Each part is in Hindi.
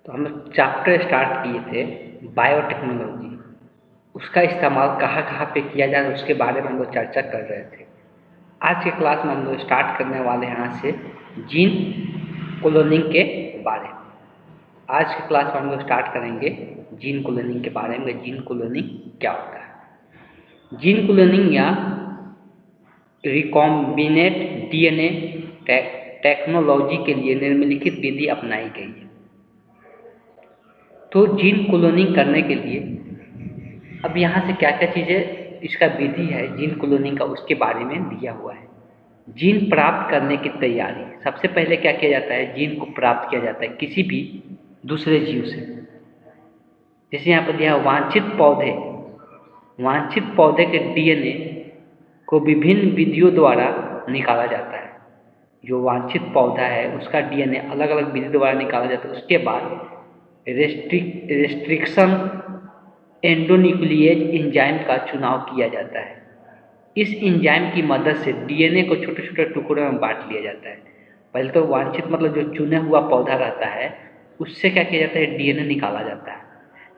तो हम लोग चैप्टर स्टार्ट किए थे बायोटेक्नोलॉजी। उसका इस्तेमाल कहाँ कहाँ पे किया जाए उसके बारे में हम लोग चर्चा कर रहे थे। आज के क्लास में हम लोग स्टार्ट करने वाले हैं यहाँ से जीन क्लोनिंग के बारे में। आज के क्लास में हम लोग स्टार्ट करेंगे जीन क्लोनिंग के बारे में। जीन क्लोनिंग क्या होता है? जीन क्लोनिंग या रिकॉम्बिनेंट डीएनए टेक्नोलॉजी के लिए निम्नलिखित विधि अपनाई गई है। तो जीन क्लोनिंग करने के लिए अब यहाँ से क्या क्या चीज़ें इसका विधि है जीन क्लोनिंग का, उसके बारे में दिया हुआ है। जीन प्राप्त करने की तैयारी। सबसे पहले क्या किया जाता है? जीन को प्राप्त किया जाता है किसी भी दूसरे जीव से। जैसे यहाँ पर दिया है वांछित पौधे के डीएनए को विभिन्न विधियों द्वारा निकाला जाता है। जो वांछित पौधा है उसका डीएनए अलग अलग विधि द्वारा निकाला जाता है। उसके बाद रेस्ट्रिक्शन एंडोन्यूक्लिएज एंजाइम का चुनाव किया जाता है। इस एंजाइम की मदद से डीएनए को छोटे छोटे टुकड़ों में बांट लिया जाता है। पहले तो वांछित मतलब जो चुने हुआ पौधा रहता है उससे क्या किया जाता है? डीएनए निकाला जाता है।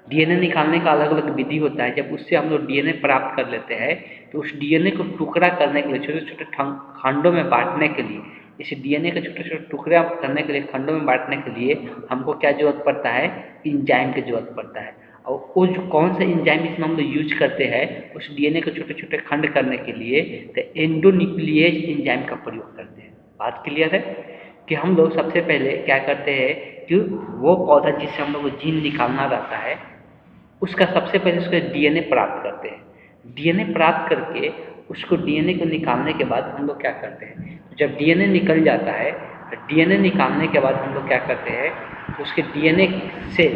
डीएनए निकालने का अलग अलग विधि होता है। जब उससे हम लोग डीएनए प्राप्त कर लेते हैं तो उस डीएनए को टुकड़ा करने के लिए, छोटे छोटे खंडों में बांटने के लिए, इस डीएनए के छोटे छोटे टुकड़ा करने के लिए, खंडों में बांटने के लिए हमको क्या जरूरत पड़ता है? एंजाइम की जरूरत पड़ता है। और वो जो कौन सा एंजाइम इसमें हम लोग यूज करते हैं उस डीएनए को छोटे छोटे खंड करने के लिए, तो एंडोन्यूक्लिएज एंजाइम का प्रयोग करते हैं। बात क्लियर है कि हम लोग सबसे पहले क्या करते हैं कि वो पौधा जिससे हम लोग को जीन निकालना रहता है उसका सबसे पहले उसका डीएनए प्राप्त करते हैं। डीएनए प्राप्त करके उसको डीएनए को निकालने के बाद हम लोग क्या करते हैं? जब डीएनए निकल जाता है तो डीएनए निकालने के बाद हम लोग क्या करते हैं? उसके डीएनए से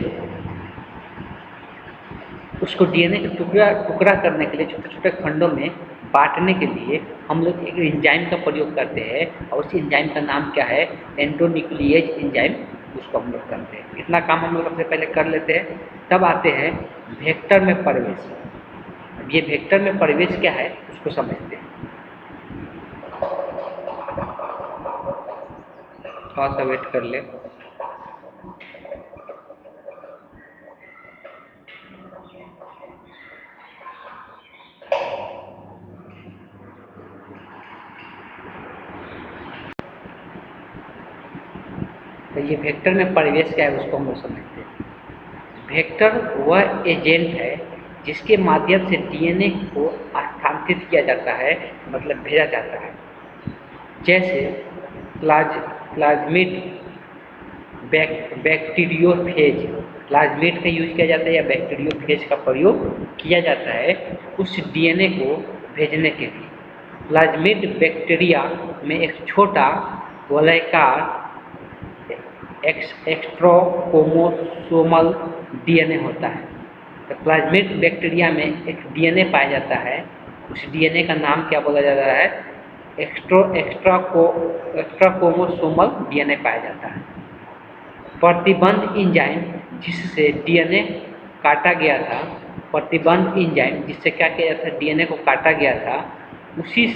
उसको डीएनए का टुकड़ा करने के लिए, छोटे छोटे खंडों में बांटने के लिए हम लोग एक एंजाइम का प्रयोग करते हैं। और उस एंजाइम का नाम क्या है? Endonuclease enzyme. उसको हम लोग करते हैं। इतना काम हम लोग सबसे पहले कर लेते हैं। तब आते हैं वेक्टर में प्रवेश। अब ये वेक्टर में प्रवेश क्या है उसको समझते हैं। थोड़ा सा वेट कर ले। तो ये वेक्टर में प्रवेश क्या है उसको हम लोग समझते हैं। वेक्टर वह एजेंट है जिसके माध्यम से डीएनए को स्थानांतरित किया जाता है, मतलब भेजा जाता है। जैसे प्लाज्मिड, बैक्टीरियोफेज। प्लाज्मिड का यूज किया जाता है या बैक्टीरियोफेज का प्रयोग किया जाता है उस डीएनए को भेजने के लिए। प्लाज्मिड बैक्टीरिया में एक छोटा वलयाकार एक्स्ट्राक्रोमोसोमल डीएनए होता है। तो प्लाज्मिड बैक्टीरिया में एक डीएनए पाया जाता है। उस डीएनए का नाम क्या बोला जाता है? एक्स्ट्राक्रोमोसोमल डीएनए पाया जाता है। प्रतिबंध एंजाइम जिससे डीएनए काटा गया था, प्रतिबंध एंजाइम जिससे क्या किया था? डीएनए को काटा गया था, उसी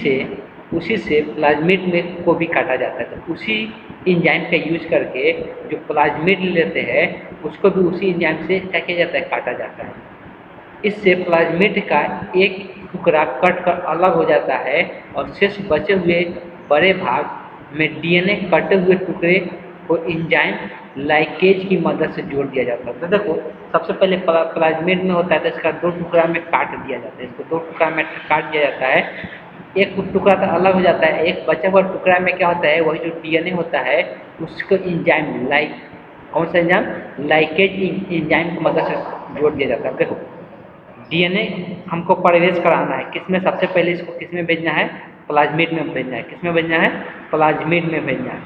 से प्लाज्मिड में को भी काटा जाता है। तो उसी एंजाइम का यूज करके जो प्लाज्मिड लेते हैं उसको भी उसी एंजाइम से क्या किया जाता है? काटा जाता है। इससे प्लाज्मिड का एक टुकड़ा कट कर अलग हो जाता है और शेष बचे हुए बड़े भाग में डीएनए कटे हुए टुकड़े को एंजाइम लाइकेज की मदद से जोड़ दिया जाता है। तो देखो सबसे पहले प्लाज्मिड में होता है तो इसका दो टुकड़ा में काट दिया जाता है। इसको दो टुकड़ा में काट दिया जाता है। एक टुकड़ा तो अलग हो जाता है, एक बचा हुआ टुकड़ा में क्या होता है? वही जो डीएनए होता है उसको एंजाइम कौन सा एंजाइम? लाइकेज एंजाइम की मदद से जोड़ दिया जाता है। देखो डीएनए हमको प्रवेश कराना है किसमें? सबसे पहले इसको किसमें भेजना है? प्लाज्मिड में भेजना है। किसमें भेजना है? प्लाज्मिड में भेजना है।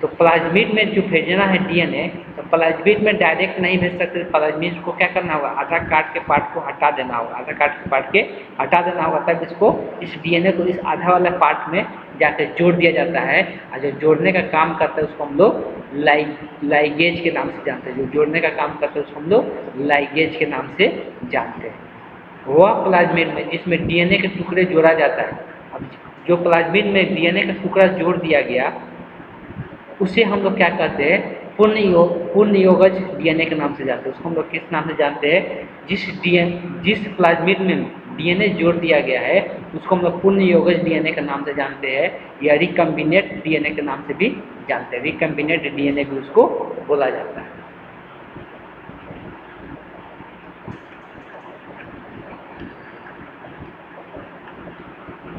तो प्लाज्मिड में जो भेजना है डीएनए, तो प्लाज्मिड में डायरेक्ट नहीं भेज सकते। प्लाज्मिड को क्या करना होगा? आधा काट के पार्ट को हटा देना होगा। आधा काट के पार्ट के हटा देना होगा तब इसको, इस डीएनए को इस आधा वाला पार्ट में जाकर जोड़ दिया जाता है। और जो जोड़ने का काम करता है उसको हम लोग लाइगेज के नाम से जानते हैं। जो जोड़ने का काम करता है उसको हम लोग लाइगेज के नाम से जानते हैं। वह प्लाज्मिड में जिसमें डीएनए के टुकड़े जोड़ा जाता है। अब जो प्लाज्मिड में डीएनए का टुकड़ा जोड़ दिया गया उसे हम लोग क्या कहते हैं? पूर्ण योगज डीएनए के नाम से जानते हैं। उसको हम लोग किस नाम से जानते हैं? जिस प्लाज्मिड में डीएनए जोड़ दिया गया है उसको हम लोग पूर्ण योगज डीएनए के नाम से जानते हैं, या रिकम्बिनेट डीएनए के नाम से भी जानते हैं। रिकम्बिनेट डीएनए भी उसको बोला जाता है।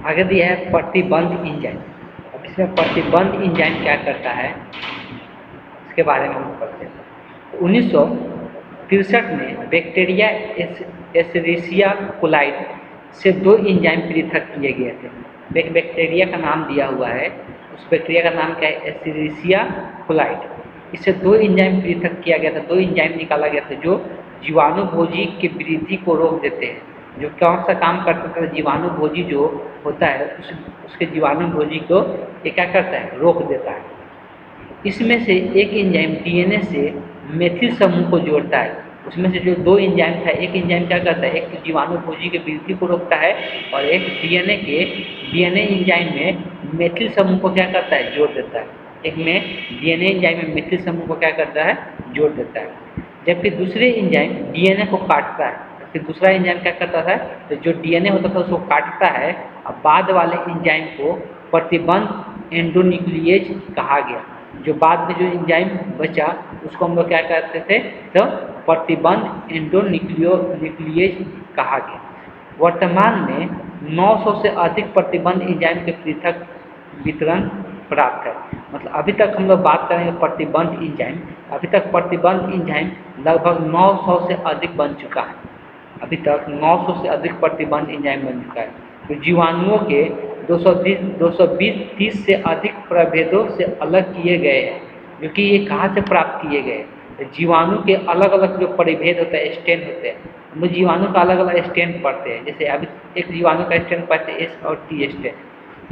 आगे दिया है प्रतिबंध एंजाइम। अब इसमें प्रतिबंध एंजाइम क्या करता है इसके बारे में हम पढ़ते हैं। 1963 में बैक्टीरिया एस्चेरिचिया कोलाई से 2 एंजाइम पृथक किए गए थे। एक बैक्टीरिया का नाम दिया हुआ है, उस बैक्टीरिया का नाम क्या है? Escherichia coli. इससे 2 एंजाइम पृथक किया गया था, 2 एंजाइम निकाला गया था जो जीवाणु भोजी की वृद्धि को रोक देते हैं। जो कौन सा काम करता था? जीवाणु भोजी जो होता है उसके जीवाणु भोजी को ये क्या करता है? रोक देता है। इसमें से एक एंजाइम डीएनए से मेथिल समूह को जोड़ता है। उसमें से जो 2 एंजाइम था, एक एंजाइम क्या करता है? एक जीवाणु भोजी की वृद्धि को रोकता है और एक डीएनए एंजाइम में मेथिल समूह को क्या करता है? जोड़ देता है। एक में डीएनए एंजाइम में मेथिल समूह को क्या करता है? जोड़ देता है। जबकि दूसरे एंजाइम डीएनए को काटता है। फिर दूसरा एंजाइम क्या करता था? तो जो डीएनए होता था उसको काटता है और बाद वाले एंजाइम को प्रतिबंध एंडोन्यूक्लिएज कहा गया। जो बाद में जो एंजाइम बचा उसको हम लोग क्या कहते थे? तो प्रतिबंध एंडोन्यूक्लिएज कहा गया। वर्तमान में 900 से अधिक प्रतिबंध एंजाइम के पृथक वितरण प्राप्त है। मतलब अभी तक हम लोग बात करेंगे प्रतिबंध एंजाइम, अभी तक प्रतिबंध एंजाइम लगभग 900 से अधिक बन चुका है। अभी तक 900 से अधिक प्रतिबंध एंजाइम बन चुका है। तो जीवाणुओं के 220-30 से अधिक प्रभेदों से अलग किए गए हैं। जो कि ये कहाँ से प्राप्त किए गए? तो जीवाणु के अलग अलग जो परिभेद होते हैं, स्ट्रेन होते हैं, हम लोग जीवाणु का अलग अलग स्ट्रेन पढ़ते हैं। जैसे अभी एक जीवाणु का स्ट्रेन पढ़ते हैं एस और टी स्ट्रेन।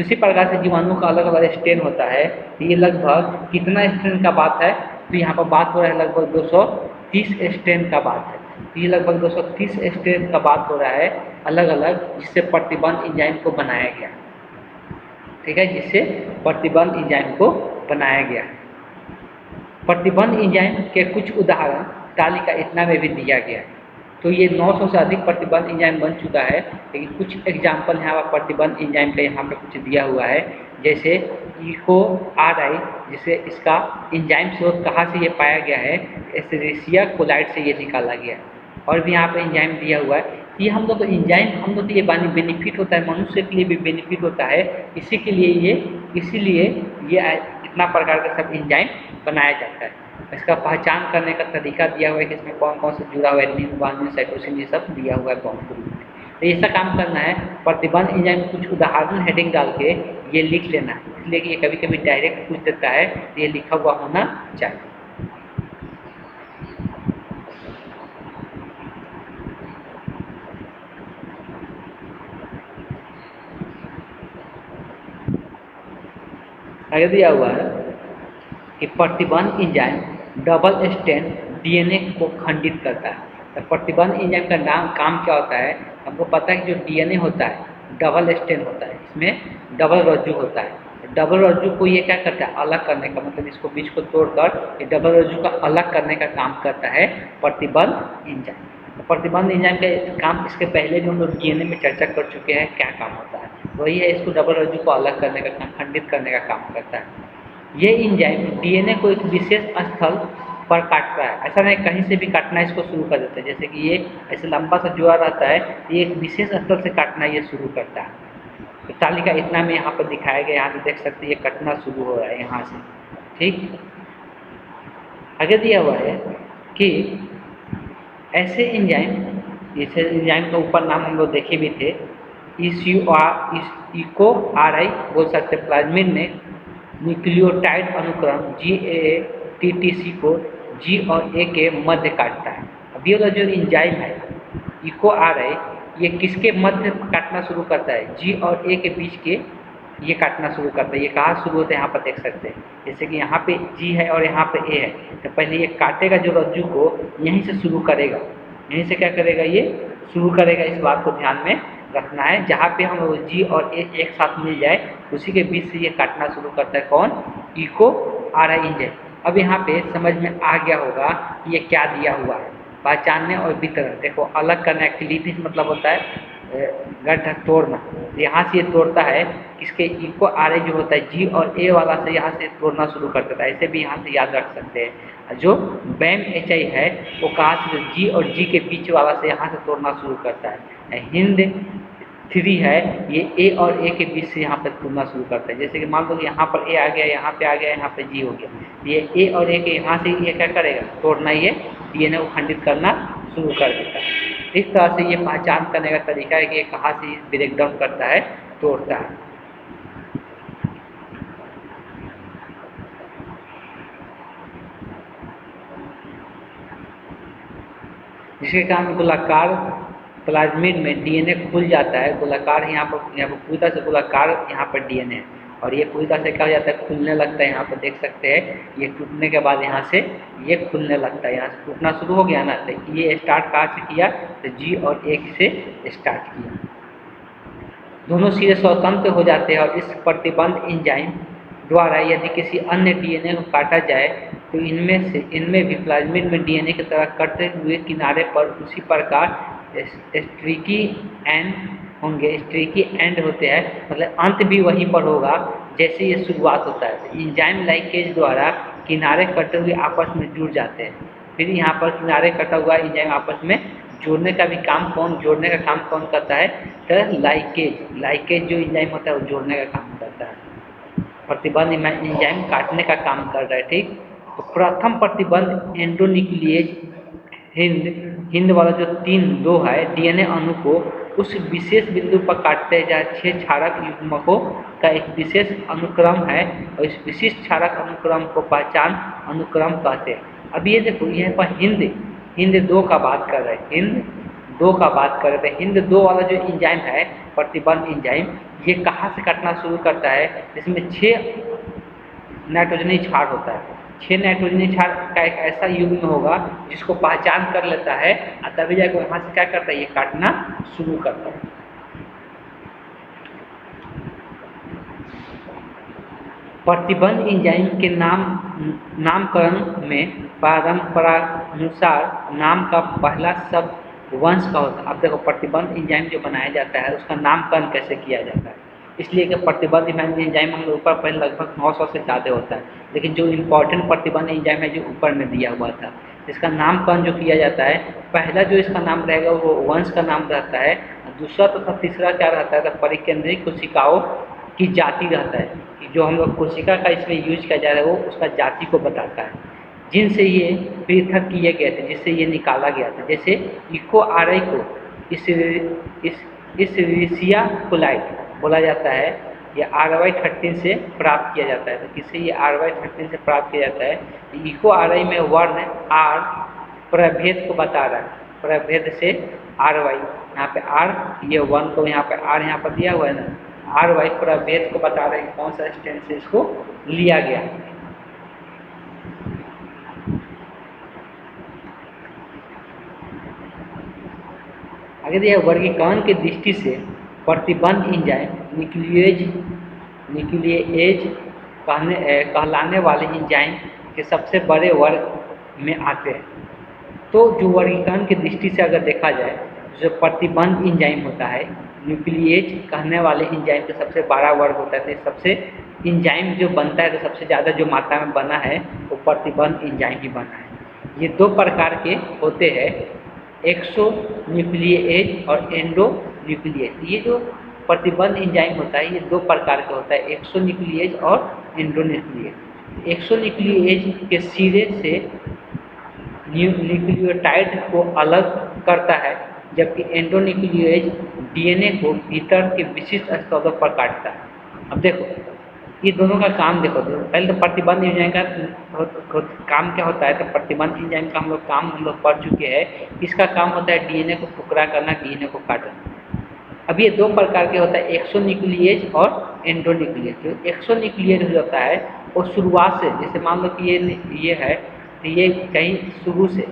इसी प्रकार से जीवाणु का अलग अलग स्ट्रेन होता है। ये लगभग कितना स्ट्रेन का बात है? तो यहाँ पर बात हो रहा है लगभग 230 स्ट्रेन का बात है। ये लगभग 230 स्ट्रेन का बात हो रहा है अलग अलग, जिससे प्रतिबंध एंजाइम को बनाया गया। ठीक है, जिससे प्रतिबंध एंजाइम को बनाया गया। प्रतिबंध एंजाइम के कुछ उदाहरण तालिका इतना में भी दिया गया है। तो ये 900 से अधिक प्रतिबंध एंजाइम बन चुका है, लेकिन कुछ एग्जाम्पल यहाँ पर प्रतिबंध एंजाइम का यहाँ पर कुछ दिया हुआ है। जैसे इको RI, जिसे इसका एंजाइम स्रोत कहाँ से ये पाया गया है? एस्चेरिचिया कोलाई से ये निकाला गया। और भी यहाँ पर एंजाइम दिया हुआ है। ये हम लोग एंजाइम हम लोग ये बेनिफिट होता है, मनुष्य के लिए भी बेनिफिट होता है। इसीलिए ये इतना प्रकार का सब एंजाइम बनाया जाता है। इसका पहचान करने का तरीका दिया हुआ है कि इसमें कौन कौन से जुड़ा हुआ है, एडमिन, वार्निन, साइटोसिन, ये सब दिया हुआ है कौन कौन। तो ऐसा काम करना है, प्रतिबंध एंजाइम कुछ उदाहरण हेडिंग डाल के ये लिख लेना है, इसलिए कि ये कभी कभी डायरेक्ट पूछ देता है, तो ये लिखा हुआ होना चाहिए। आगे दिया हुआ है कि प्रतिबंध एंजाइम डबल स्ट्रैंड डीएनए को खंडित करता है। तो प्रतिबंध एंजाइम का काम क्या होता है? हमको पता है कि जो डीएनए होता है डबल स्ट्रैंड होता है, इसमें डबल रज्जु होता है। डबल रज्जु को ये क्या करता है? अलग करने का, मतलब इसको बीच को तोड़कर ये डबल रज्जु का अलग करने का काम करता है प्रतिबंध एंजाइम। प्रतिबंध एंजाइम का काम इसके पहले जो हम लोग डीएनए में चर्चा कर चुके हैं क्या काम होता है, वही है इसको डबल रज्जु को अलग करने का काम, खंडित करने का काम करता है। ये एंजाइम डीएनए को एक विशेष स्थल पर काटता है। ऐसा नहीं कहीं से भी काटना इसको शुरू कर देता है। जैसे कि ये ऐसे लंबा सा जोड़ा रहता है, ये एक विशेष स्थल से काटना ये शुरू करता है। तो तालिका इतना में यहाँ पर दिखाया गया, यहाँ से देख सकते हैं ये कटना शुरू हो रहा है यहाँ से। ठीक, आगे दिया हुआ है कि ऐसे एंजाइम, जैसे एंजाइम का ऊपर नाम हम लोग देखे भी थे, इको RI बोल सकते। प्लाज्मिड में न्यूक्लियोटाइड अनुक्रम GAA-TTC को G और A के मध्य काटता है। अब ये जो एंजाइम है इको RI, ये किसके मध्य काटना शुरू करता है? G और A के बीच के ये काटना शुरू करता है। ये कहाँ शुरू होता है? यहाँ पर देख सकते हैं, जैसे कि यहाँ पे G है और यहाँ पे A है। तो पहले ये काटेगा जो रज्जु को, यहीं से शुरू करेगा। यहीं से क्या करेगा? ये शुरू करेगा। इस बात को ध्यान में रखना है। जहाँ पे हम G और A एक साथ मिल जाए उसी के बीच से ये काटना शुरू करता है। कौन? Eco RI enzyme. अब यहाँ पे समझ में आ गया होगा ये क्या दिया हुआ है, पहचानने और वितरण। देखो अलग करना एक्टिविटीज मतलब होता है गड्ढा तोड़ना, यहाँ से ये तोड़ता है किसके इको आर ए जो होता है जी और ए वाला से यहाँ से तोड़ना शुरू कर देता है, ऐसे भी यहाँ से याद रख सकते हैं। जो बैम एच आई है वो कहाँ से जी और जी के बीच वाला से यहाँ से तोड़ना शुरू करता है। हिंद 3 है ये ए और ए के बीच से यहाँ पर तोड़ना शुरू करता है। जैसे कि मान लो कि यहाँ पर ए आ गया, यहाँ पे आ गया, यहाँ पे जी हो गया, ये ए और ए के यहाँ से ये क्या करेगा तोड़ना, ये डीएनए को खंडित करना शुरू कर देता है। इस तरह से ये पहचान करने का तरीका है कि ये कहाँ से ब्रेक डाउन करता है, तोड़ता है। जिसके कारण गोलाकार प्लाज्मिड में डीएनए खुल जाता है। गोलाकार यहाँ पर पूरी तरह से गोलाकार यहाँ पर डीएनए है और ये पूरी तरह से क्या हो जाता है, खुलने लगता है। यहाँ पर देख सकते हैं ये टूटने के बाद यहाँ से ये खुलने लगता है, यहाँ से टूटना शुरू हो गया ना। तो ये स्टार्ट कहाँ से किया, तो जी और ए से स्टार्ट किया। दोनों सिरे स्वतंत्र हो जाते हैं और इस प्रतिबंध एंजाइम द्वारा यदि किसी अन्य डीएनए को काटा जाए तो इनमें भी प्लाज्मिड में डीएनए की तरह कटते हुए किनारे पर उसी प्रकार स्ट्रीकी एंड होंगे। स्ट्रीकी एंड होते हैं मतलब अंत भी वहीं पर होगा जैसे ये शुरुआत होता है। एंजाइम लाइकेज द्वारा किनारे कटे हुए आपस में जुड़ जाते हैं। फिर यहाँ पर किनारे कटा हुआ एंजाइम आपस में जोड़ने का भी काम जोड़ने का काम कौन करता है, तो लाइकेज जो एंजाइम होता है वो जोड़ने का काम करता है। प्रतिबंध एंजाइम काटने का काम कर रहा है। ठीक, तो प्रथम प्रतिबंध एंडोन्यूक्लिएज हिंद वाला जो 3-2 है डीएनए अणु को उस विशेष बिंदु पर काटते हैं जहाँ 6 क्षारक युग्मकों का एक विशेष अनुक्रम है और इस विशिष्ट क्षारक अनुक्रम को पहचान अनुक्रम कहते हैं। अब ये देखो यहाँ पर हिंद 2 का बात कर रहे हैं, हिंद 2 का बात कर रहे हैं। हिंद 2 वाला जो एंजाइम है प्रतिबंध एंजाइम, ये कहाँ से काटना शुरू करता है, इसमें 6 नाइट्रोजनी क्षार होता है। 6 नाइट्रोजनी क्षार का एक ऐसा युग्म होगा जिसको पहचान कर लेता है और तभी जाकर वहाँ से क्या करता है, ये काटना शुरू करता है। प्रतिबंध एंजाइम के नामकरण में परंपरानुसार नाम का पहला शब्द वंश का होता है। अब देखो प्रतिबंध एंजाइम जो बनाया जाता है उसका नामकरण कैसे किया जाता है, इसलिए कि प्रतिबंध एंजाइम हम लोग ऊपर पहले लगभग 900 से ज़्यादा होता है, लेकिन जो इम्पोर्टेंट प्रतिबंध एंजाइम है जो ऊपर में दिया हुआ था इसका नामकरण जो किया जाता है, पहला जो इसका नाम रहेगा वो वंश का नाम रहता है, दूसरा तथा तीसरा क्या रहता है, तो परिकेंद्रित कोशिकाओं की जाति रहता है कि जो हम लोग कोशिका का इसमें यूज किया जा रहा है वो उसका जाति को बताता है, जिनसे ये पृथक किए गए थे, जिससे ये निकाला गया था। जैसे इको आर आई को इस रिसिया कोलाइट बोला जाता है, ये RY13 से प्राप्त किया जाता है। तो किससे ये RY13 से प्राप्त किया जाता है, इको आर आई में वर्ण R प्रभेद को बता रहा है, प्रभेद से RY, यहाँ पे R ये 1 को यहाँ पे R यहाँ पर दिया हुआ है ना, RY प्रभेद को बता रहे हैं कौन सा स्टैंड से इसको लिया गया। अगर यह वर्गीकरण की दृष्टि से प्रतिबंध एंजाइम न्यूक्लिएज कहलाने वाले एंजाइम के सबसे बड़े वर्ग में आते हैं। तो जो वर्गीकरण की दृष्टि से अगर देखा जाए, जो प्रतिबंध एंजाइम होता है न्यूक्लिएज कहने वाले एंजाइम का सबसे बड़ा वर्ग होता है। तो सबसे एंजाइम जो बनता है तो सबसे ज़्यादा जो मात्रा में बना है वो प्रतिबंध एंजाइम ही बना है। ये 2 प्रकार के होते हैं, एक्सो न्यूक्लिएज और एंडो न्यूक्लिएज। ये जो प्रतिबंध एंजाइम होता है ये 2 प्रकार का होता है, एक्सो न्यूक्लिएज और एंडो न्यूक्लिएज। एक्सो न्यूक्लिएज के सिरे से न्यूक्लियोटाइड को अलग करता है, जबकि एंडो न्यूक्लिएज डीएनए को भीतर के विशिष्ट स्तरों पर काटता है। अब देखो ये दोनों का काम देखो, पहले तो प्रतिबंध एंजाइम का काम क्या होता है, तो प्रतिबंध एंजाइम का हम लोग पढ़ चुके हैं। इसका काम होता है डीएनए को टुकड़ा करना, डीएनए को काटना। अब ये 2 प्रकार के होता है, एक्सो न्यूक्लिएज और एंडो न्यूक्लिएज। जो एक्सो न्यूक्लिएज होता है वो शुरुआत से, जैसे मान लो कि ये है तो ये कहीं शुरू से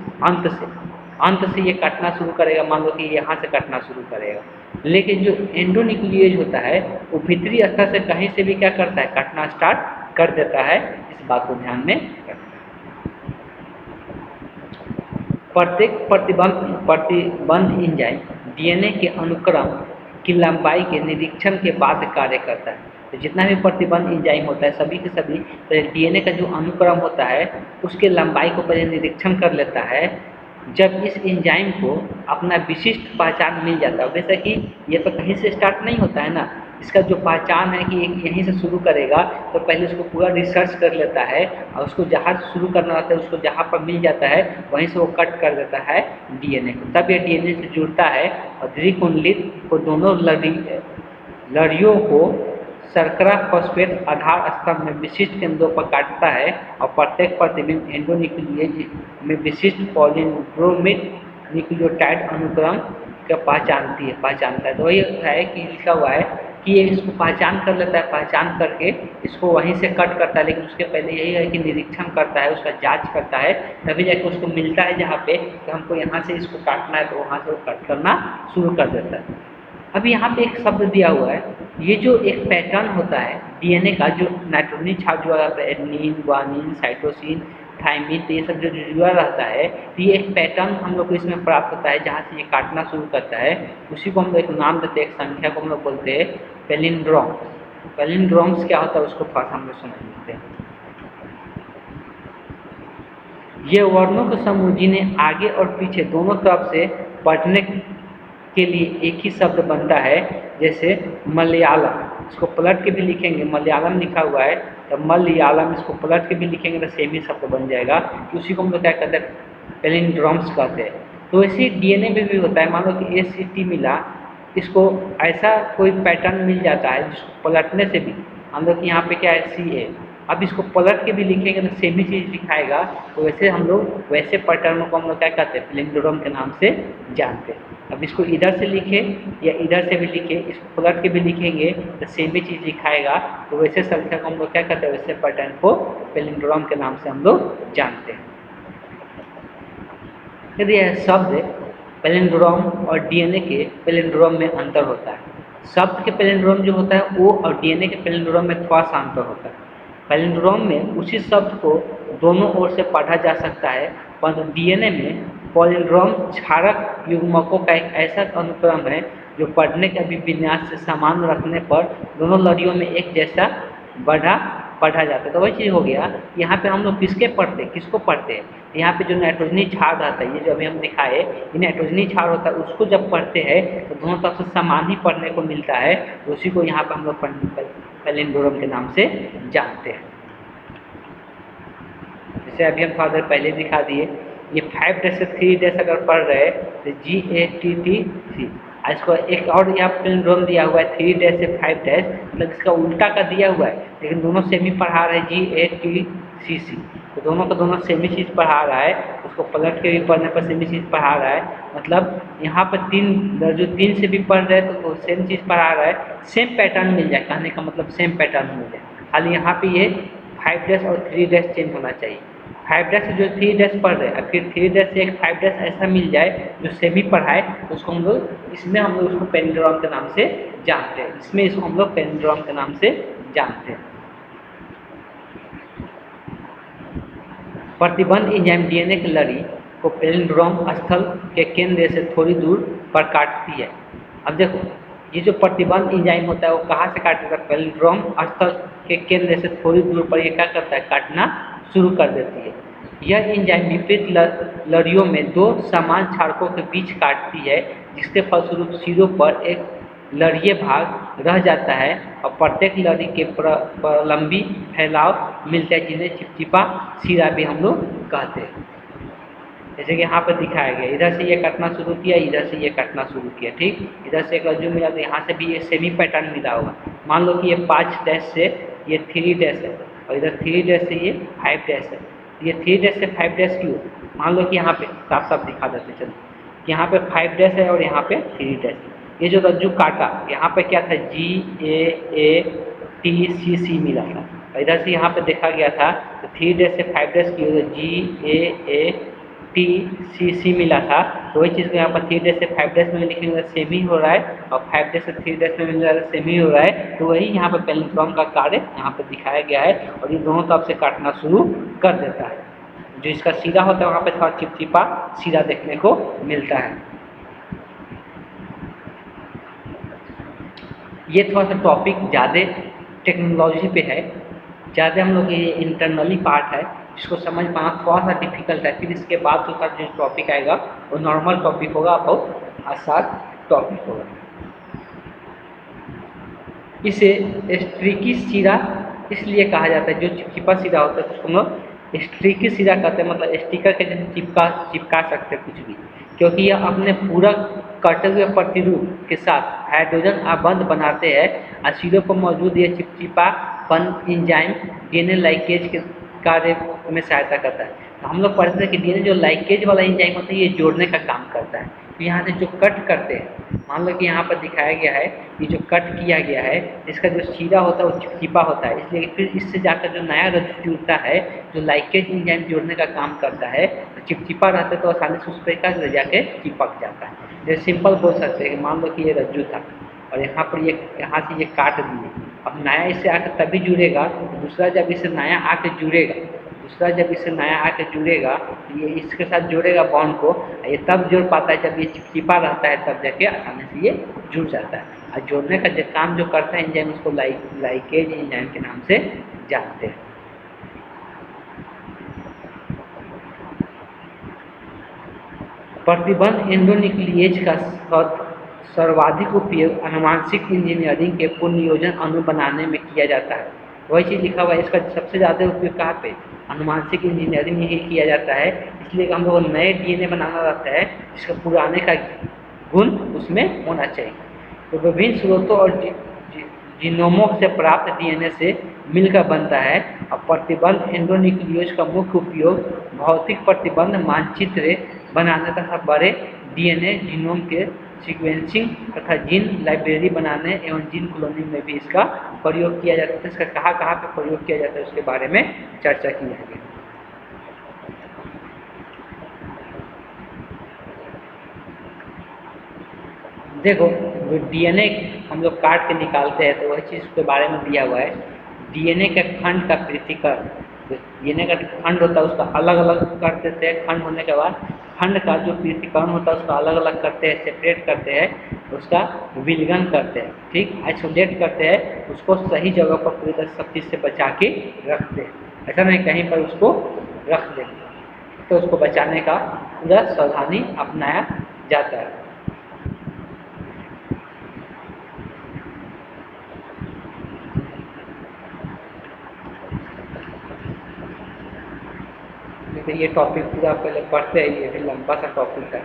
अंत से ये काटना शुरू करेगा, मान लो कि यहाँ से काटना शुरू करेगा। लेकिन जो एंडो न्यूक्लिएज होता है वो भीतरी स्तर से कहीं से भी क्या करता है, काटना स्टार्ट कर देता है। इस बात को ध्यान में रखना। प्रत्येक प्रतिबंध एंजाइम डीएनए के अनुक्रम की लंबाई के निरीक्षण के बाद कार्य करता है। तो जितना भी प्रतिबंध एंजाइम होता है सभी के सभी डीएनए का जो अनुक्रम होता है उसके लंबाई को पहले निरीक्षण कर लेता है। जब इस एंजाइम को अपना विशिष्ट पहचान मिल जाता है, वैसे कि ये तो कहीं से स्टार्ट नहीं होता है ना, इसका जो पहचान है कि यहीं से शुरू करेगा, तो पहले उसको पूरा रिसर्च कर लेता है और उसको जहाँ शुरू करना होता है उसको जहाँ पर मिल जाता है वहीं से वो कट कर देता है डीएनए को। तब ये डीएनए से जुड़ता है और द्विकुंडलित को दोनों लड़ियों को शर्करा फॉस्फेट आधार स्तंभ में विशिष्ट केंद्रों पर काटता है और प्रत्येक प्रतिबिंब एंडोन्यूक्लियेज में विशिष्ट पॉलिंड्रोमिक न्यूक्लियोटाइड अनुक्रम का पहचानता है। तो वही है कि लिखा हुआ है कि ये इसको पहचान कर लेता है, पहचान करके इसको वहीं से कट करता है, लेकिन उसके पहले यही है कि निरीक्षण करता है, उसका जांच करता है, तभी जाके उसको मिलता है जहाँ पे कि हमको यहाँ से इसको काटना है, तो वहाँ से वो कट करना शुरू कर देता है। अभी यहाँ पे एक शब्द दिया हुआ है, ये जो एक पैटर्न होता है डीएनए का, जो नाइट्रोजनी छाप जो रहता है एडेनिन, ग्वानिन, साइटोसिन, थाइमिन, तो ये सब जो जुड़ा रहता है, तो ये एक पैटर्न हम लोग को इसमें प्राप्त होता है जहाँ से ये काटना शुरू करता है। उसी को हम लोग एक नाम देते हैं, एक संख्या को हम लोग बोलते हैं पैलिंड्रोम। पैलिंड्रोम्स क्या होता है उसको थोड़ा हम लोग समझ लेते हैं। ये वर्णों के समूह जिन्हें आगे और पीछे दोनों तरफ से पढ़ने के लिए एक ही शब्द बनता है, जैसे मलयालम, इसको पलट के भी लिखेंगे मलयालम लिखा हुआ है, तो मलयालम इसको पलट के भी लिखेंगे तो सेम ही शब्द बन जाएगा, कि उसी को हम लोग क्या कहते हैं पैलिंड्रोम्स कहते हैं। तो ऐसे डीएनए में भी होता है, मान लो कि ACT मिला, इसको ऐसा कोई पैटर्न मिल जाता है जिसको पलटने से भी हम लोग यहाँ पे क्या है CA, अब इसको पलट के भी लिखेंगे तो सेम ही चीज़ दिखाएगा। तो वैसे हम लोग वैसे पैटर्न को हम लोग क्या कहते हैं पैलिंड्रोम के नाम से जानते हैं। अब इसको इधर से लिखे या इधर से भी लिखे, इसको पलट के भी लिखेंगे तो सेम ही चीज़ दिखाएगा। तो वैसे संख्या को हम लोग क्या कहते हैं, वैसे पैटर्न को पैलिंड्रोम के नाम से हम लोग जानते हैं। यदि यह शब्द पैलिंड्रोम और डीएनए के पैलिंड्रोम में अंतर होता है। शब्द के पैलिंड्रोम जो होता है वो और डीएनए के पैलिंड्रोम में थोड़ा सा अंतर होता है। पैलिंड्रोम में उसी शब्द को दोनों ओर से पढ़ा जा सकता है, परंतु डीएनए में पैलिंड्रोम क्षारक युग्मकों का एक ऐसा अनुक्रम है जो पढ़ने के अभिविन्यास से समान रखने पर दोनों लड़ियों में एक जैसा पढ़ा जाता है। तो वही चीज़ हो गया, यहाँ पे हम लोग किसको पढ़ते हैं, यहाँ पे जो नाइट्रोजनी क्षार रहता है, ये जो अभी हम दिखाए ये नाइट्रोजनी क्षार होता है, उसको जब पढ़ते हैं तो दोनों तरफ से समान ही पढ़ने को मिलता है। तो उसी को यहाँ पे हम लोग पैलिंड्रोम के नाम से जानते हैं। जैसे अभी हम थोड़ा देर पहले दिखा दिए, ये 5 डैश से 3 डैश अगर पढ़ रहे तो GATTC, इसको एक और यहाँ पैलिंड्रोम दिया हुआ है 3 डैश से 5 डैश, मतलब इसका उल्टा का दिया हुआ है, लेकिन दोनों सेमी पढ़ा रहे हैं GATCC, तो दोनों का दोनों सेमी चीज़ पढ़ा रहा है, उसको पलट के भी पढ़ने पर सेमी चीज़ पढ़ा रहा है। मतलब यहाँ पर 3 से भी पढ़ रहे हैं तो सेम चीज़ पढ़ा रहा है, सेम पैटर्न मिल जाए, कहने का मतलब सेम पैटर्न मिल जाए, खाली यहाँ पे ये 5 डैश और 3 डैश चेंज होना चाहिए। 5 डैश से जो 3 डैश पढ़ रहे हैं, फिर 3 डैश से एक 5 डैश ऐसा मिल जाए जो सेमी पढ़ाए, तो उसको हम लोग इसमें हम लोग उसको पैलिंड्रोम के नाम से जानते हैं, इसमें इसको हम लोग पैलिंड्रोम के नाम से जानते हैं। प्रतिबंध एंजाइम डीएनए की लड़ी को पैलिंड्रोम स्थल के केंद्र से थोड़ी दूर पर काटती है। अब देखो, ये जो प्रतिबंध एंजाइम होता है वो कहाँ से काटता है, पैलिंड्रोम स्थल के केंद्र से थोड़ी दूर पर ये क्या करता है, काटना शुरू कर देती है। यह एंजाइम विपरीत लड़ियों में 2 समान क्षारकों के बीच काटती है, जिसके फलस्वरूप सिरों पर एक लड़ीय भाग रह जाता है और प्रत्येक लड़ी के प्रलंबी फैलाव मिलता है, जिन्हें चिपचिपा सिरा भी हम लोग कहते हैं। जैसे कि यहाँ पर दिखाया गया, इधर से ये कटना शुरू किया, इधर से ये कटना शुरू किया, ठीक, इधर से एक रज्जू मिला तो यहाँ से भी ये सेमी पैटर्न मिला होगा। मान लो कि ये 5 डैश से ये 3 डैश है और इधर 3 डैश से ये 5 डैश है। ये 3 डैश से 5 डैश क्यों, मान लो कि यहाँ पे साफ साफ दिखा देते, चलो यहाँ पे 5 डैश है और यहाँ पे 3 डैश है। ये जो रज्जू काटा यहाँ पे क्या था, GAATCC मिला था, और इधर से यहाँ पे देखा गया था तो 3 डैश से 5 डैश की GAATCC मिला था। तो वही चीज़ को यहाँ पर 3 डैश से 5 डैश में लिखेंगे सेमी हो रहा है, और 5 डैश से 3 डैश में मिल रहा है सेमी हो रहा है। तो वही यहाँ पर पैलिंड्रोम का कार्य यहाँ पर दिखाया गया है, और ये दोनों तरफ से काटना शुरू कर देता है। जो इसका सिरा होता है वहाँ पे थोड़ा चिपचिपा सिरा देखने को मिलता है। ये थोड़ा सा टॉपिक ज़्यादा टेक्नोलॉजी पे है, ज़्यादा हम लोग ये इंटरनली पार्ट है, इसको समझ पाना थोड़ा सा डिफिकल्ट है। फिर इसके बाद जो टॉपिक आएगा वो नॉर्मल टॉपिक होगा, बहुत आसान टॉपिक होगा। इसे स्ट्रीकी सिरा इसलिए कहा जाता है, जो चिपचिपा सिरा होता है उसको हम लोग स्ट्रीकी सिरा कहते हैं, मतलब स्टिकर के जैसे चिपका सकते हैं कुछ भी, क्योंकि यह अपने पूरा कटे हुए प्रतिरूप के साथ हाइड्रोजन आबंध बनाते हैं और सिरों पर मौजूद यह चिपचिपापन एंजाइम डीएनए लाइकेज के कार्य में सहायता करता है। तो हम लोग पढ़ते हैं कि डीएनए जो लाइकेज वाला एंजाइम होता है ये जोड़ने का काम करता है। तो यहाँ से जो कट करते हैं, मान लो कि यहाँ पर दिखाया गया है कि जो कट किया गया है इसका जो सिरा होता है वो चिपचिपा होता है, इसलिए फिर इससे जाकर जो नया रज्जु जुड़ता है जो लाइकेज एंजाइम जोड़ने का काम करता है, तो चिपचिपा रहता है तो आसानी से उस पर का ले जाके चिपक जाता है। जैसे सिंपल बोल सकते हैं कि मान लो कि ये रज्जु था और यहाँ पर ये यहाँ से ये काट दिए, अब नया इससे आकर तभी जुड़ेगा, दूसरा जब इससे नया आकर जुड़ेगा, तो ये इसके साथ जोड़ेगा बॉन्ड को, ये तब जोड़ पाता है जब ये चिपचिपा रहता है, तब जाके आसानी से ये जुड़ जाता है। और जोड़ने का जो काम जो करता है एंजाइम उसको लाइकेज एंजाइम के नाम से जानते हैं। प्रतिबंध एंडोन्यूक्लिएज का सर्वाधिक उपयोग आनुवंशिक इंजीनियरिंग के पुनर्योजन अणु बनाने में किया जाता है। वही चीज़ लिखा हुआ है, इसका सबसे ज़्यादा उपयोग कहाँ पे, आनुवंशिक इंजीनियरिंग में ही किया जाता है। इसलिए हम लोग नए डीएनए बनाना रहता है जिसका पुराने का गुण उसमें होना चाहिए। तो विभिन्न स्रोतों और जीनोमों से प्राप्त डीएनए से मिलकर बनता है। और प्रतिबंध एंडोन्यूक्लियोज का मुख्य उपयोग भौतिक प्रतिबंध मानचित्र बनाने तथा बड़े डीएनए जीनोम के सीक्वेंसिंग तथा जीन लाइब्रेरी बनाने एवं जीन क्लोनिंग में भी इसका प्रयोग किया जाता है। इसका कहाँ पे प्रयोग किया जाता है उसके बारे में चर्चा की जाएगी। देखो, जो डीएनए हम लोग काट के निकालते हैं तो वही चीज़ के बारे में दिया हुआ है। डीएनए के खंड का पृथक्करण, डीएनए का खंड होता है उसका अलग अलग कर देते हैं। खंड होने के बाद खंड का जो पृथक्करण होता है उसका अलग अलग करते हैं, सेपरेट करते हैं, उसका विलगन करते हैं, ठीक, आइसोलेट करते हैं, उसको सही जगह पर पूरी तरह सब चीज़ से बचा के रखते हैं। ऐसा नहीं कहीं पर उसको रख देते, तो उसको बचाने का पूरा सावधानी अपनाया जाता है। ये टॉपिक पूरा पहले पढ़ते हैं, ये भी लंबा सा टॉपिक है।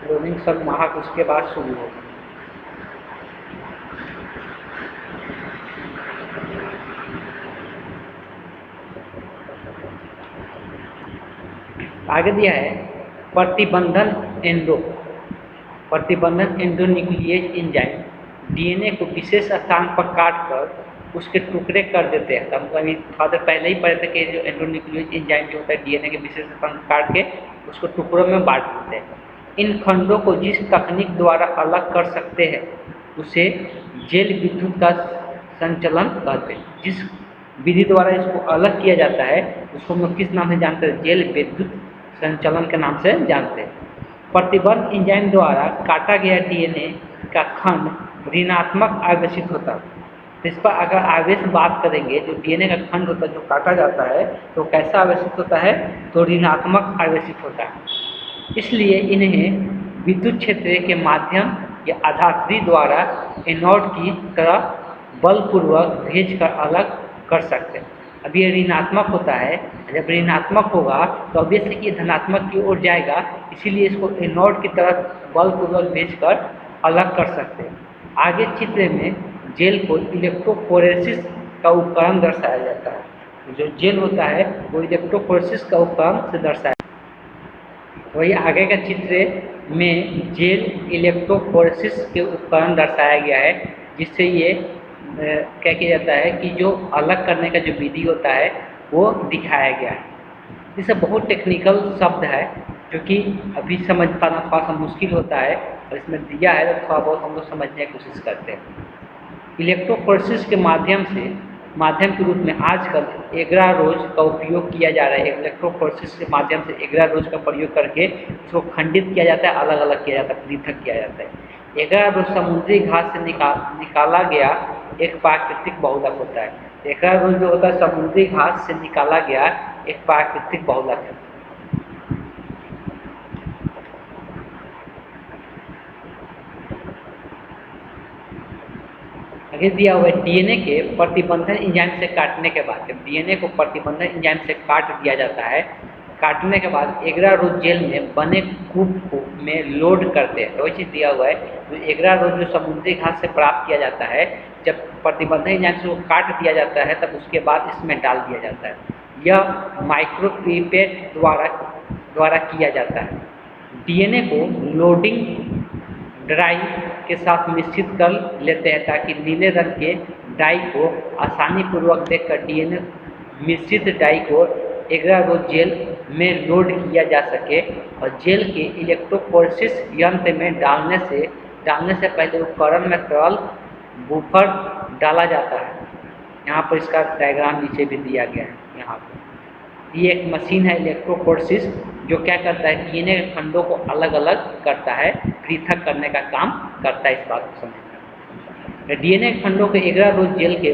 क्लोनिंग सब माहक उसके बाद शुरू होगा। आगे दिया है प्रतिबंधन एंडोन्यूक्लिएज एंजाइम डीएनए को विशेष स्थान पर काटकर उसके टुकड़े कर देते हैं। तो हम अभी थोड़ा देर पहले ही पढ़े थे कि जो एंडोन्यूक्लिएज एंजाइम जो होता है डीएनए के विशेष स्थान काट के उसको टुकड़ों में बांट देते हैं। इन खंडों को जिस तकनीक द्वारा अलग कर सकते हैं उसे जेल विद्युत का संचलन कहते हैं। जिस विधि द्वारा इसको अलग किया जाता है उसको हम लोग किस नाम से जानते हैं, जेल विद्युत संचलन के नाम से जानते हैं। प्रतिबंध एंजाइम द्वारा काटा गया डीएनए का खंड ऋणात्मक आवेशित होता है। तो इस पर अगर आवेश बात करेंगे, जो डीएनए का खंड होता है जो काटा जाता है तो कैसा आवेशित होता है, तो ऋणात्मक आवेशित होता है। इसलिए इन्हें विद्युत क्षेत्र के माध्यम या आधात्री द्वारा एनोड की तरफ बलपूर्वक भेजकर अलग कर सकते हैं। अब ये ऋणात्मक होता है, जब ऋणात्मक होगा तो ऑब्वियसली ये धनात्मक की ओर जाएगा, इसीलिए इसको एनोड की तरफ बलपूर्वक भेजकर अलग कर सकते हैं। आगे चित्र में जेल को इलेक्ट्रोफोरेसिस का उपकरण दर्शाया जाता है। जो जेल होता है वो इलेक्ट्रोफोरेसिस का उपकरण से दर्शाया, वही आगे का चित्र में जेल इलेक्ट्रोफोरेसिस के उपकरण दर्शाया गया है, जिससे ये क्या किया जाता है कि जो अलग करने का जो विधि होता है वो दिखाया गया है। ये सब बहुत टेक्निकल शब्द है जो कि अभी समझ पाना थोड़ा सा मुश्किल होता है, और इसमें दिया है तो थोड़ा बहुत हम लोग समझने की कोशिश करते हैं। इलेक्ट्रोफोरेसिस के माध्यम से माध्यम के रूप में आजकल एग्रारोज का उपयोग किया जा रहा है। इलेक्ट्रोफोरेसिस के माध्यम से एग्रारोज का प्रयोग करके उसको खंडित किया जाता है, अलग अलग किया जाता है, पृथक किया जाता है। एग्रारोज समुद्री घास से निकाला गया एक प्राकृतिक बहुलक होता है। एग्रारोज जो होता है समुद्री घास से निकाला गया एक प्राकृतिक बहुलक है। आगे दिया हुआ है डीएनए के प्रतिबंधन एंजाइम से काटने के बाद, जब डीएनए को प्रतिबंधन एंजाइम से काट दिया जाता है, काटने के बाद एग्रारोज जेल में बने कूप में लोड करते हैं। तो चीज़ दिया हुआ है जो एग्रारोज जो समुद्री घास से प्राप्त किया जाता है, जब प्रतिबंधन एंजाइम से वो काट दिया जाता है तब उसके बाद इसमें डाल दिया जाता है। यह माइक्रोपिपेट द्वारा किया जाता है। डीएनए को लोडिंग ड्राई के साथ मिश्रित कर लेते हैं ताकि नीले रंग के डाई को आसानी पूर्वक देखकर डीएनए मिश्रित डाई को एग्रारोज जेल में लोड किया जा सके और जेल के इलेक्ट्रोफोरेसिस यंत्र में डालने से पहले उपकरण में तरल बूफर डाला जाता है। यहाँ पर इसका डायग्राम नीचे भी दिया गया है। यहाँ पर ये एक मशीन है इलेक्ट्रोफोरेसिस जो क्या करता है डीएनए के खंडों को अलग अलग करता है, पृथक करने का काम करता है। इस बात को समझना, डीएनए खंडों के एग्रारोज जेल के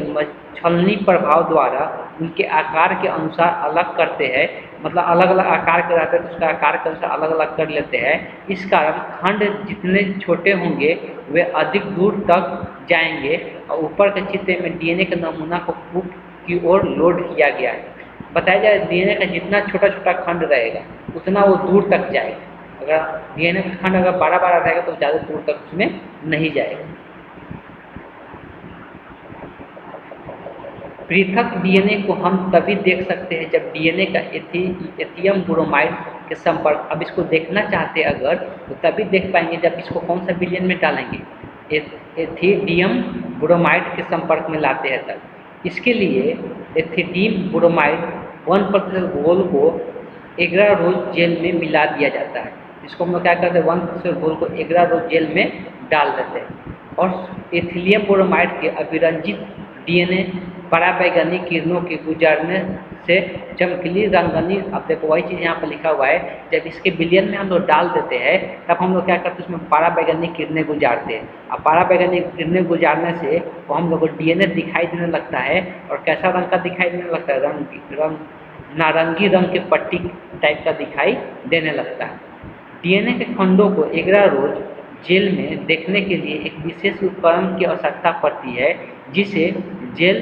छलनी प्रभाव द्वारा उनके आकार के अनुसार अलग करते हैं, मतलब अलग अलग आकार के रहते हैं तो उसका आकार के अनुसार अलग अलग कर लेते हैं। इस कारण खंड जितने छोटे होंगे वे अधिक दूर तक जाएंगे और ऊपर के चित्र में डीएनए के नमूना को कूप की ओर लोड किया गया है। बताया जाए डीएनए का जितना छोटा छोटा खंड रहेगा उतना वो दूर तक जाएगा। अगर डीएनए का खंड अगर बड़ा बड़ा रहेगा तो ज़्यादा दूर तक उसमें नहीं जाएगा। पृथक डीएनए को हम तभी देख सकते हैं जब डीएनए का एथियम ब्रोमाइड के संपर्क, अब इसको देखना चाहते हैं अगर तो तभी देख पाएंगे जब इसको कौन सा विलयन में डालेंगे, एथियम ब्रोमाइड के संपर्क में लाते हैं तब। इसके लिए एथियम ब्रोमाइड 1% घोल को एग्रारोज जेल में मिला दिया जाता है। इसको हम लोग क्या करते हैं 1% घोल को एग्रारोज जेल में डाल देते हैं और एथियम ब्रोमाइड के अभिरंजित डीएनए पराबैंगनी किरणों के गुजरने से चमकीली रंगनी, अब देखो वही चीज़ यहाँ पर लिखा हुआ है, जब इसके विलयन में हम लोग डाल देते हैं तब हम लोग क्या करते हैं उसमें पराबैंगनी किरणें गुजारते हैं और पराबैंगनी किरणें गुजारने से वो हम लोग को डीएनए दिखाई देने लगता है। और कैसा रंग का दिखाई देने लगता है, नारंगी रंग के पट्टी टाइप का दिखाई देने लगता है। डीएनए के खंडों को एग्रारोज जेल में देखने के लिए एक विशेष उपकरण की आवश्यकता पड़ती है जिसे जेल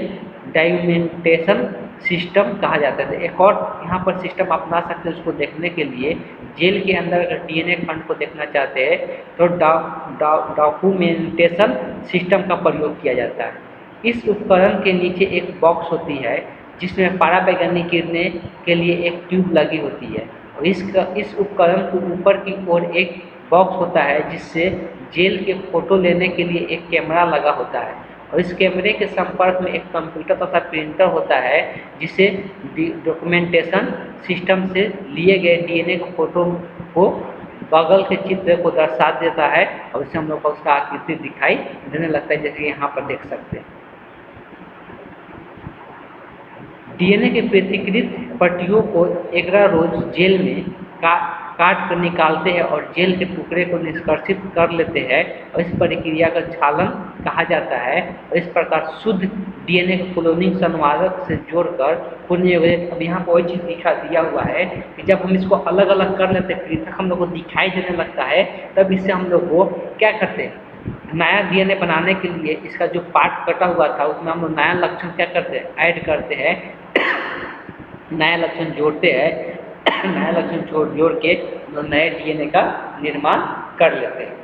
डाक्यूमेंटेशन सिस्टम कहा जाता है। एक और यहाँ पर सिस्टम अपना सकते हैं उसको देखने के लिए। जेल के अंदर अगर डीएनए खंड को देखना चाहते हैं तो डॉक्यूमेंटेशन सिस्टम का प्रयोग किया जाता है। इस उपकरण के नीचे एक बॉक्स होती है जिसमें पराबैंगनी किरणें के लिए एक ट्यूब लगी होती है और इस उपकरण के ऊपर की ओर एक बॉक्स होता है जिससे जेल के फोटो लेने के लिए एक कैमरा लगा होता है और इस कैमरे के संपर्क में एक कंप्यूटर तथा प्रिंटर होता है जिसे डॉक्यूमेंटेशन सिस्टम से लिए गए डीएनए के फोटो को बगल के चित्र को दर्शा देता है और इससे हम लोग को उसका आकृति दिखाई देने लगता है, जैसे यहाँ पर देख सकते हैं। डीएनए के पृथक्कृत पट्टियों को एग्रारोज जेल में काट कर निकालते हैं और जेल के टुकड़े को निष्कर्षित कर लेते हैं और इस प्रक्रिया का छालन कहा जाता है। और इस प्रकार शुद्ध डीएनए को क्लोनिंग संवारक से जोड़कर पुनर्योजित, अब यहाँ पर वही चीज़ दिया हुआ है कि जब हम इसको अलग अलग कर लेते हैं पृथक हम लोग को दिखाई देने लगता है, तब इससे हम लोग को क्या करते हैं नया डीएनए बनाने के लिए इसका जो पार्ट कटा हुआ था उसमें हम लोग नया लक्षण क्या करते हैं ऐड करते हैं, नया लक्षण जोड़ते हैं, नया लक्षण जोड़ के नए डीएनए का निर्माण कर लेते हैं।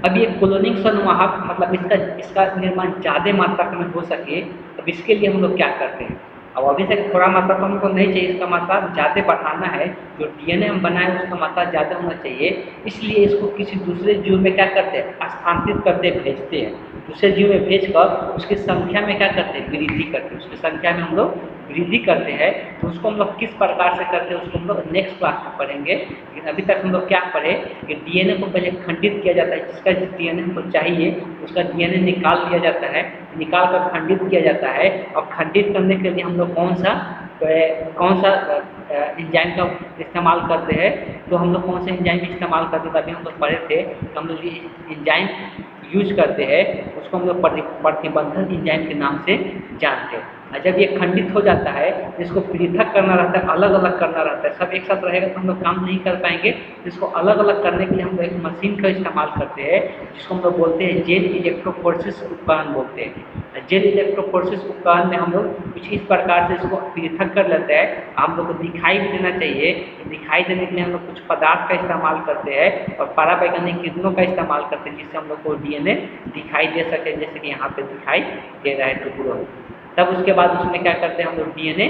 अब ये क्लोनिंग संवाहक मतलब इसका निर्माण ज़्यादा मात्रा में हो सके, अब इसके लिए हम लोग क्या करते हैं, अब अभी से थोड़ा मात्रा तो हमको नहीं चाहिए, इसका मात्रा ज़्यादा बढ़ाना है, जो डीएनए हम बनाए उसका मात्रा ज़्यादा होना चाहिए, इसलिए इसको किसी दूसरे जीव में क्या करते हैं स्थानांतरित करते भेजते हैं, दूसरे जीव में भेजकर उसकी संख्या में क्या करते हैं वृद्धि करते हैं, उसकी संख्या में हम लोग वृद्धि करते हैं तो उसको हम लोग किस प्रकार से करते हैं उसको हम लोग नेक्स्ट क्लास में पढ़ेंगे। लेकिन अभी तक हम लोग क्या पढ़े कि डीएनए को पहले खंडित किया जाता है, जिसका डीएनए हमको चाहिए उसका डीएनए निकाल दिया जाता है, निकाल कर खंडित किया जाता है। और खंडित करने के लिए हम लोग कौन सा एंजाइम का इस्तेमाल करते हैं, तो हम लोग कौन सा एंजाइम इस्तेमाल करते थे अभी हम लोग पढ़े थे। तो हम लोग ये एंजाइम यूज करते हैं उसको हम लोग प्रतिबंधन एंजाइम के नाम से जानते हैं। और जब ये खंडित हो जाता है इसको पृथक करना रहता है, अलग अलग करना रहता है, सब एक साथ रहेगा तो हम लोग काम नहीं कर पाएंगे। इसको अलग अलग करने के लिए हम लोग एक मशीन का इस्तेमाल करते हैं जिसको हम लोग बोलते हैं जेल इलेक्ट्रोफोरेसिस उपकरण बोलते हैं। जेल इलेक्ट्रोफोरेसिस उपकरण में हम लोग कुछ इस प्रकार से इसको पृथक कर लेते हैं। हम लोग को दिखाई भी देना चाहिए, दिखाई देने के लिए हम लोग कुछ पदार्थ का इस्तेमाल करते हैं और परावैज्ञानिक किरणों का इस्तेमाल करते हैं जिससे हम लोग को डीएनए दिखाई दे सके, जैसे कि यहाँ पे दिखाई दे रहा है टुकड़ों। तब उसके बाद उसमें क्या करते हैं हम लोग डीएनए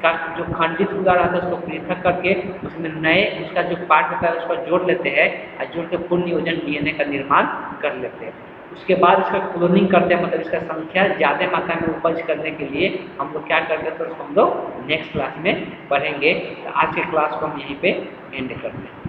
का जो खंडित हुआ रहता है उसको पृथक करके उसमें नए उसका जो पार्ट होता है उसको जोड़ लेते हैं और जोड़ के पूर्ण नियोजन डीएनए का निर्माण कर लेते हैं। उसके बाद इसका क्लोनिंग करते हैं, मतलब इसका संख्या ज़्यादा मात्रा में उपज करने के लिए हम लोग क्या करते हैं तो उसको हम लोग नेक्स्ट क्लास में पढ़ेंगे। तो आज के क्लास को हम यहीं पे एंड करते हैं।